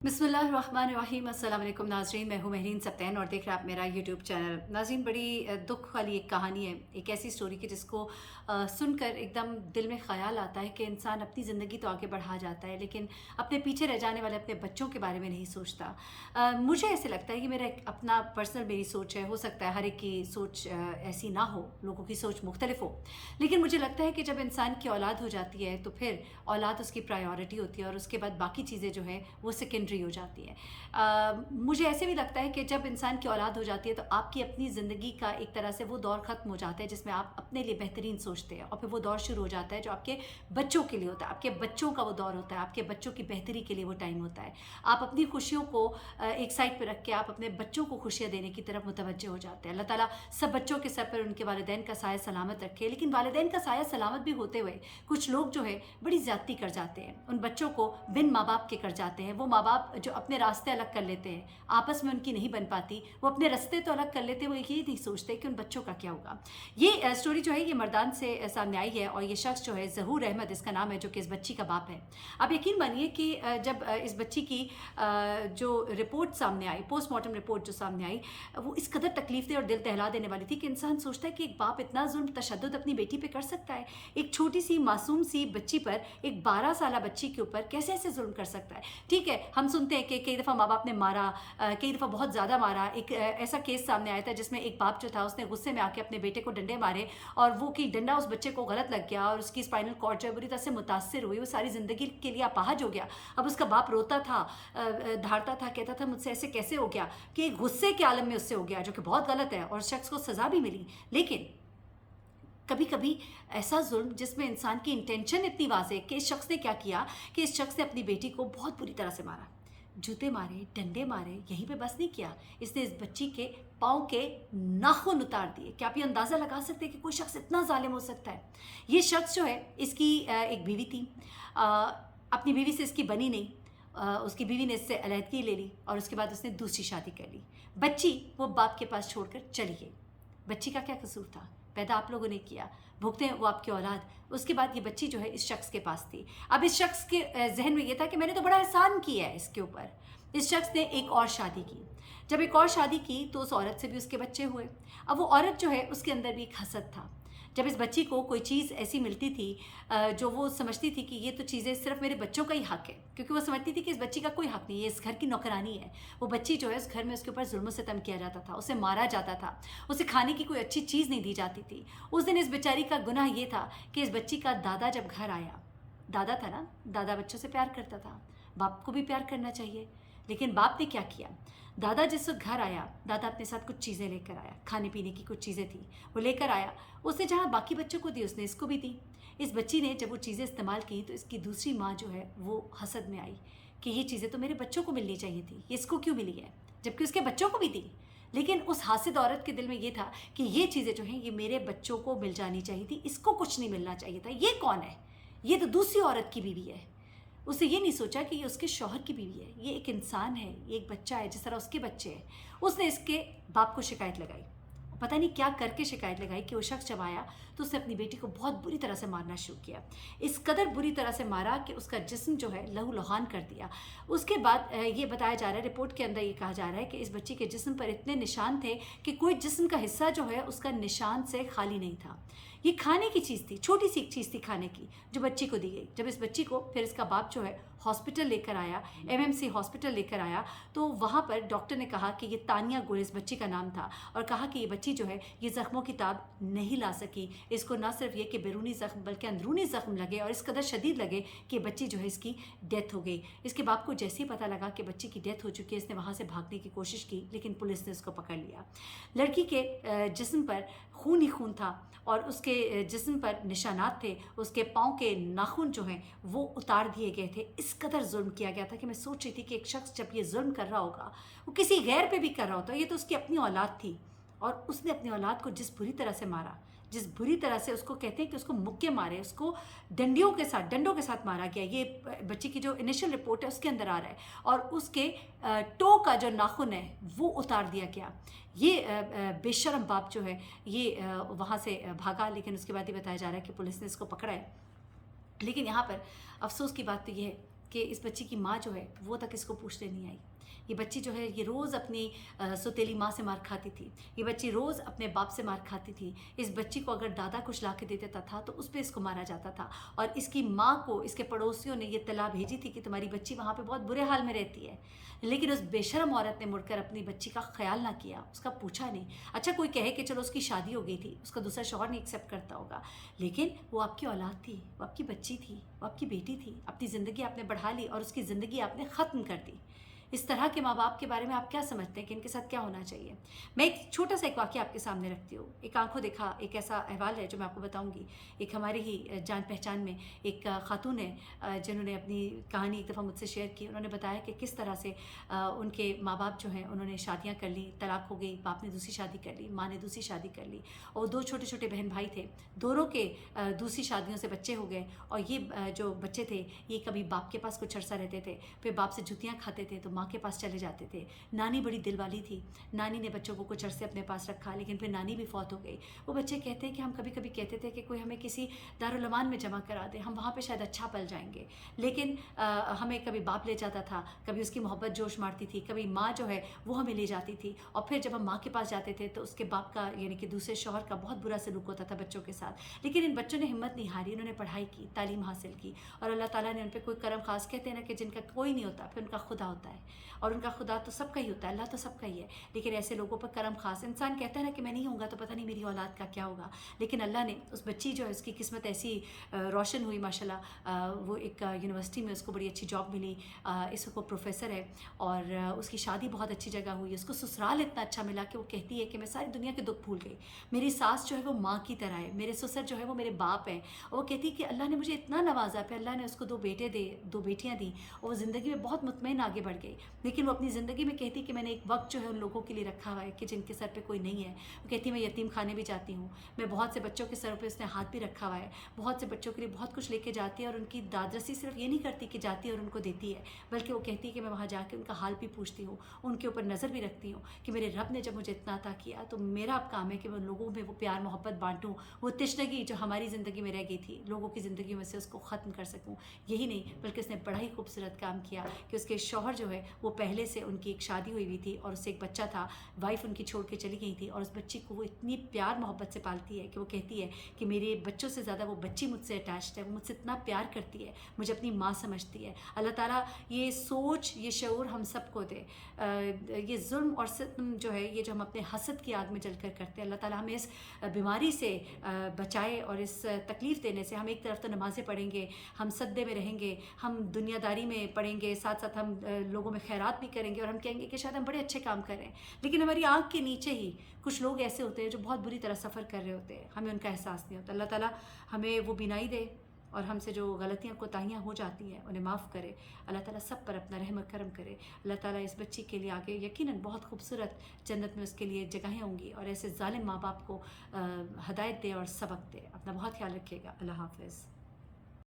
बिस्मिल्लाहिर्रहमानिर्रहीम। अस्सलाम वालेकुम नाज़रीन, मैं हूँ महरीन सब्तैन और देख रहे हैं आप मेरा यूट्यूब चैनल। नाज़रीन, बड़ी दुख वाली एक कहानी है, एक ऐसी स्टोरी की जिसको सुनकर एकदम दिल में ख़याल आता है कि इंसान अपनी ज़िंदगी तो आगे बढ़ा जाता है लेकिन अपने पीछे रह जाने वाले अपने बच्चों के बारे में नहीं सोचता। मुझे ऐसे लगता है कि मेरा एक अपना पर्सनल मेरी सोच है, हो सकता है हर एक की सोच ऐसी ना हो, लोगों की सोच मुख्तलिफ हो, लेकिन मुझे लगता है कि जब इंसान की औलाद हो जाती है तो फिर औलाद उसकी प्रायोरिटी होती है और उसके बाद बाकी चीज़ें जो है वो सेकेंडरी हो जाती है। मुझे ऐसे भी लगता है कि जब इंसान की औलाद हो जाती है तो आपकी अपनी ज़िंदगी का एक तरह से वो दौर ख़त्म हो जाता है जिसमें आप अपने लिए बेहतरीन सोचते हैं और फिर वो दौर शुरू हो जाता है जो आपके बच्चों के लिए होता है, आपके बच्चों का वो दौर होता है, आपके बच्चों की बेहतरी के लिए वो टाइम होता है। आप अपनी खुशियों को एक साइड पर रख के आप अपने बच्चों को खुशियाँ देने की तरफ मुतवज्जह हो जाते हैं। अल्लाह ताला सब बच्चों के सर पर उनके वालिदैन का साया सलामत रखे, लेकिन वालिदैन का साया सलामत भी होते हुए कुछ लोग जो है बड़ी ज़्यादती कर जाते हैं, उन बच्चों को बिन माँ बाप के कर जाते हैं। वो माँ बाप जो अपने रास्ते अलग कर लेते हैं, आपस में उनकी नहीं बन पाती, वो अपने रास्ते तो अलग कर लेते हैं, वो ये नहीं सोचते कि उन बच्चों का क्या होगा। ये स्टोरी जो है ये मर्दान से सामने आई है और ये शख्स जो है ज़हूर अहमद इसका नाम है, जो कि इस बच्ची का बाप है। अब यकीन मानिए कि जब इस बच्ची की जो रिपोर्ट सामने आई, पोस्टमार्टम रिपोर्ट जो सामने आई, वो इस कदर तकलीफ दे और दिल दहला देने वाली थी कि इंसान सोचता है कि एक बाप इतना जुल्म तशद्दुद अपनी बेटी पे कर सकता है, एक छोटी सी मासूम सी बच्ची पर, एक 12 साल बच्ची के ऊपर कैसे ऐसे जुल्म कर सकता है। ठीक है, हम सुनते हैं कि कई दफ़ा माँ बाप ने मारा, कई दफ़ा बहुत ज़्यादा मारा। एक ऐसा केस सामने आया था जिसमें एक बाप जो था उसने गुस्से में आके अपने बेटे को डंडे मारे और वो कि डंडा उस बच्चे को गलत लग गया और उसकी स्पाइनल कॉर्ड जो है बुरी तरह से मुतासर हुई, वो सारी ज़िंदगी के लिए अपाहज हो गया। अब उसका बाप रोता था, धारता था, कहता था मुझसे ऐसे कैसे हो गया, कि गुस्से के आलम में उससे हो गया, जो कि बहुत गलत है और शख्स को सज़ा भी मिली। लेकिन कभी कभी ऐसा जुल्म जिसमें इंसान की इंटेंशन इतनी वाज़ेह कि इस शख्स ने क्या किया कि इस शख्स ने अपनी बेटी को बहुत बुरी तरह से मारा, जूते मारे, डंडे मारे, यहीं पे बस नहीं किया, इसने इस बच्ची के पाँव के नाखून उतार दिए। क्या आप ये अंदाज़ा लगा सकते हैं कि कोई शख्स इतना जालिम हो सकता है? ये शख्स जो है, इसकी एक बीवी थी, अपनी बीवी से इसकी बनी नहीं, उसकी बीवी ने इससे अलहदगी ले ली और उसके बाद उसने दूसरी शादी कर ली। बच्ची वो बाप के पास छोड़कर चली गई। बच्ची का क्या कसूर था? पैदा आप लोगों ने किया, भुगते हैं वो आपकी औलाद। उसके बाद ये बच्ची जो है इस शख्स के पास थी। अब इस शख्स के जहन में ये था कि मैंने तो बड़ा एहसान किया है इसके ऊपर। इस शख्स ने एक और शादी की। जब एक और शादी की तो उस औरत से भी उसके बच्चे हुए। अब वो औरत जो है उसके अंदर भी एक हसद था। जब इस बच्ची को कोई चीज़ ऐसी मिलती थी जो वो समझती थी कि ये तो चीज़ें सिर्फ मेरे बच्चों का ही हक है, क्योंकि वो समझती थी कि इस बच्ची का कोई हक नहीं है, इस घर की नौकरानी है। वो बच्ची जो है उस घर में उसके ऊपर जुल्म सितम किया जाता था, उसे मारा जाता था, उसे खाने की कोई अच्छी चीज़ नहीं दी जाती थी। उस दिन इस बेचारी का गुनाह ये था कि इस बच्ची का दादा जब घर आया, दादा था ना, दादा बच्चों से प्यार करता था, बाप को भी प्यार करना चाहिए, लेकिन बाप ने क्या किया? दादा जिस वक्त घर आया, दादा अपने साथ कुछ चीज़ें लेकर आया, खाने पीने की कुछ चीज़ें थी, वो लेकर आया। उसने जहाँ बाकी बच्चों को दी उसने इसको भी दी। इस बच्ची ने जब वो चीज़ें इस्तेमाल की तो इसकी दूसरी माँ जो है वो हसद में आई कि ये चीज़ें तो मेरे बच्चों को मिलनी चाहिए थी, ये इसको क्यों मिली है, जबकि उसके बच्चों को भी दी। लेकिन उस हासिद औरत के दिल में ये था कि ये चीज़ें जो हैं ये मेरे बच्चों को मिल जानी चाहिए थी, इसको कुछ नहीं मिलना चाहिए था। ये कौन है? ये तो दूसरी औरत की बीवी है। उसने ये नहीं सोचा कि ये उसके शौहर की बीवी है, ये एक इंसान है, ये एक बच्चा है जिस तरह उसके बच्चे हैं। उसने इसके बाप को शिकायत लगाई, पता नहीं क्या करके शिकायत लगाई कि वो शख्स जब आया तो उसने अपनी बेटी को बहुत बुरी तरह से मारना शुरू किया। इस कदर बुरी तरह से मारा कि उसका जिस्म जो है लहू लुहान कर दिया। उसके बाद ये बताया जा रहा है, रिपोर्ट के अंदर ये कहा जा रहा है कि इस बच्ची के जिस्म पर इतने निशान थे कि कोई जिस्म का हिस्सा जो है उसका निशान से खाली नहीं था। ये खाने की चीज़ थी, छोटी सी एक चीज़ थी खाने की, जो बच्ची को दी गई। जब इस बच्ची को फिर इसका बाप जो है हॉस्पिटल लेकर आया, एमएमसी हॉस्पिटल लेकर आया, तो वहाँ पर डॉक्टर ने कहा कि ये तानिया गुल इस बच्ची का नाम था और कहा कि ये बच्ची जो है ये ज़ख्मों की ताब नहीं ला सकी। इसको ना सिर्फ ये कि बैरूनी ज़ख्म बल्कि अंदरूनी ज़ख्म लगे और इस कदर शदीद लगे कि बच्ची जो है इसकी डेथ हो गई। इसके बाप को जैसे ही पता लगा कि बच्ची की डेथ हो चुकी है, इसने वहाँ से भागने की कोशिश की, लेकिन पुलिस ने इसको पकड़ लिया। लड़की के जिस्म पर खून ही खून था और उसके जिस्म पर निशानात थे, उसके पाँव के नाखून जो हैं वो उतार दिए गए थे। इस कदर जुल्म किया गया था कि मैं सोच रही थी कि एक शख्स जब ये जुल्म कर रहा होगा, वो किसी गैर पे भी कर रहा होता, ये तो उसकी अपनी औलाद थी और उसने अपनी औलाद को जिस बुरी तरह से मारा, जिस बुरी तरह से उसको कहते हैं कि उसको मुक्के मारे, उसको डंडों के साथ मारा गया। ये बच्ची की जो इनिशियल रिपोर्ट है उसके अंदर आ रहा है और उसके टो का जो नाखून है वो उतार दिया गया। ये बेशरम बाप जो है ये वहाँ से भागा, लेकिन उसके बाद ये बताया जा रहा है कि पुलिस ने इसको पकड़ा है। लेकिन यहाँ पर अफसोस की बात तो ये है کہ اس بچی کی ماں جو ہے وہ تک اس کو پوچھنے نہیں آئی. یہ بچی جو ہے یہ روز اپنی سوتیلی ماں سے مار کھاتی تھی. یہ بچی روز اپنے باپ سے مار کھاتی تھی. اس بچی کو اگر دادا کچھ لا کے دے دیتا تھا تو اس پہ اس کو مارا جاتا تھا. اور اس کی ماں کو اس کے پڑوسیوں نے یہ اطلاع بھیجی تھی کہ تمہاری بچی وہاں پہ بہت برے حال میں رہتی ہے. لیکن اس بے شرم عورت نے مڑ کر اپنی بچی کا خیال نہ کیا, اس کا پوچھا نہیں. اچھا کوئی کہے کہ چلو اس کی شادی ہو گئی تھی, اس کا دوسرا شوہر نہیں ایکسیپٹ کرتا ہوگا, لیکن وہ آپ کی اولاد تھی, وہ آپ کی بچی تھی, وہ آپ کی بیٹی تھی. اپنی زندگی آپ نے بڑھا لی اور اس کی زندگی آپ نے ختم کر دی. اس طرح کے ماں باپ کے بارے میں آپ کیا سمجھتے ہیں کہ ان کے ساتھ کیا ہونا چاہیے؟ میں ایک چھوٹا سا ایک واقعہ آپ کے سامنے رکھتی ہوں. ایک آنکھوں دیکھا ایک ایسا احوال ہے جو میں آپ کو بتاؤں گی. ایک ہمارے ہی جان پہچان میں ایک خاتون ہے جنہوں نے اپنی کہانی ایک دفعہ مجھ سے شیئر کی. انہوں نے بتایا کہ کس طرح سے ان کے ماں باپ جو ہیں انہوں نے شادیاں کر لی, طلاق ہو گئی, باپ نے دوسری شادی کر لی, ماں نے دوسری شادی کر لی, اور دو چھوٹے چھوٹے بہن بھائی تھے, دونوں کے دوسری شادیوں سے بچے ہو گئے. اور یہ جو بچے تھے یہ کبھی باپ کے پاس کچھ عرصہ رہتے تھے, پھر باپ سے جوتیاں کھاتے تھے تو ماں کے پاس چلے جاتے تھے. نانی بڑی دل والی تھی, نانی نے بچوں کو کچھ عرصے اپنے پاس رکھا, لیکن پھر نانی بھی فوت ہو گئی. وہ بچے کہتے ہیں کہ ہم کبھی کبھی کہتے تھے کہ کوئی ہمیں کسی دارالمان میں جمع کرا دے, ہم وہاں پہ شاید اچھا پل جائیں گے. لیکن ہمیں کبھی باپ لے جاتا تھا, کبھی اس کی محبت جوش مارتی تھی, کبھی ماں جو ہے وہ ہمیں لے جاتی تھی. اور پھر جب ہم ماں کے پاس جاتے تھے تو اس کے باپ کا یعنی کہ دوسرے شوہر کا بہت برا سلوک ہوتا تھا بچوں کے ساتھ. لیکن ان بچوں نے ہمت نہیں ہاری, انہوں نے پڑھائی کی, تعلیم حاصل کی, اور اللہ تعالیٰ نے ان پہ کوئی کرم خاص, کہتے ہیں نا کہ جن کا کوئی نہیں ہوتا پھر ان کا خدا ہوتا ہے, اور ان کا خدا تو سب کا ہی ہوتا ہے, اللہ تو سب کا ہی ہے. لیکن ایسے لوگوں پر کرم خاص, انسان کہتا ہے نا کہ میں نہیں ہوں گا تو پتہ نہیں میری اولاد کا کیا ہوگا. لیکن اللہ نے اس بچی جو ہے اس کی قسمت ایسی روشن ہوئی ماشاءاللہ. وہ ایک یونیورسٹی میں اس کو بڑی اچھی جاب ملی, اس کو پروفیسر ہے, اور اس کی شادی بہت اچھی جگہ ہوئی. اس کو سسرال اتنا اچھا ملا کہ وہ کہتی ہے کہ میں ساری دنیا کے دکھ بھول گئی. میری ساس جو ہے وہ ماں کی طرح ہے, میرے سسر جو ہے وہ میرے باپ ہیں. اور وہ کہتی ہے کہ اللہ نے مجھے اتنا نوازا, پھر اللہ نے اس کو دو بیٹیاں دیں, اور وہ زندگی میں بہت مطمئن آگے بڑھ گئی. لیکن وہ اپنی زندگی میں کہتی کہ میں نے ایک وقت جو ہے ان لوگوں کے لیے رکھا ہوا ہے کہ جن کے سر پہ کوئی نہیں ہے. وہ کہتی میں یتیم خانے بھی جاتی ہوں, میں بہت سے بچوں کے سر پہ اس نے ہاتھ بھی رکھا ہوا ہے, بہت سے بچوں کے لیے بہت کچھ لے کے جاتی ہے. اور ان کی داد رسی صرف یہ نہیں کرتی کہ جاتی ہے اور ان کو دیتی ہے, بلکہ وہ کہتی ہے کہ میں وہاں جا کے ان کا حال بھی پوچھتی ہوں, ان کے اوپر نظر بھی رکھتی ہوں کہ میرے رب نے جب مجھے اتنا عطا کیا تو میرا اب کام ہے کہ میں لوگوں میں وہ پیار محبت بانٹوں, وہ تشنگی جو ہماری زندگی میں رہ گئی تھی لوگوں کی زندگیوں میں سے اس کو ختم کر سکوں. یہی نہیں بلکہ اس نے بڑا ہی خوبصورت کام کیا کہ اس کے شوہر جو ہے وہ پہلے سے ان کی ایک شادی ہوئی تھی اور اس سے ایک بچہ تھا, وائف ان کی چھوڑ کے چلی گئی تھی, اور اس بچی کو وہ اتنی پیار محبت سے پالتی ہے کہ وہ کہتی ہے کہ میرے بچوں سے زیادہ وہ بچی مجھ سے اٹیچڈ ہے, وہ مجھ سے اتنا پیار کرتی ہے, مجھے اپنی ماں سمجھتی ہے. اللہ تعالیٰ یہ سوچ یہ شعور ہم سب کو دے. یہ ظلم اور ستم جو ہے یہ جو ہم اپنے حسد کی آگ میں جل کر کرتے ہیں, اللہ تعالیٰ ہمیں اس بیماری سے بچائے اور اس تکلیف دینے سے. ہم ایک طرف تو نمازیں پڑھیں گے, ہم سدے میں رہیں گے, ہم دنیا داری میں پڑھیں گے, ساتھ ساتھ ہم لوگوں میں خیرات بھی کریں گے, اور ہم کہیں گے کہ شاید ہم بڑے اچھے کام کر رہے ہیں, لیکن ہماری آنکھ کے نیچے ہی کچھ لوگ ایسے ہوتے ہیں جو بہت بری طرح سفر کر رہے ہوتے ہیں, ہمیں ان کا احساس نہیں ہوتا. اللہ تعالیٰ ہمیں وہ بینائی دے اور ہم سے جو غلطیاں کوتاہیاں ہو جاتی ہیں انہیں معاف کرے. اللہ تعالیٰ سب پر اپنا رحم و کرم کرے. اللہ تعالیٰ اس بچی کے لیے آگے یقیناً بہت خوبصورت جنت میں اس کے لیے جگہیں ہوں گی, اور ایسے ظالم ماں باپ کو ہدایت دے اور سبق دے. اپنا بہت خیال رکھیے گا. اللہ حافظ.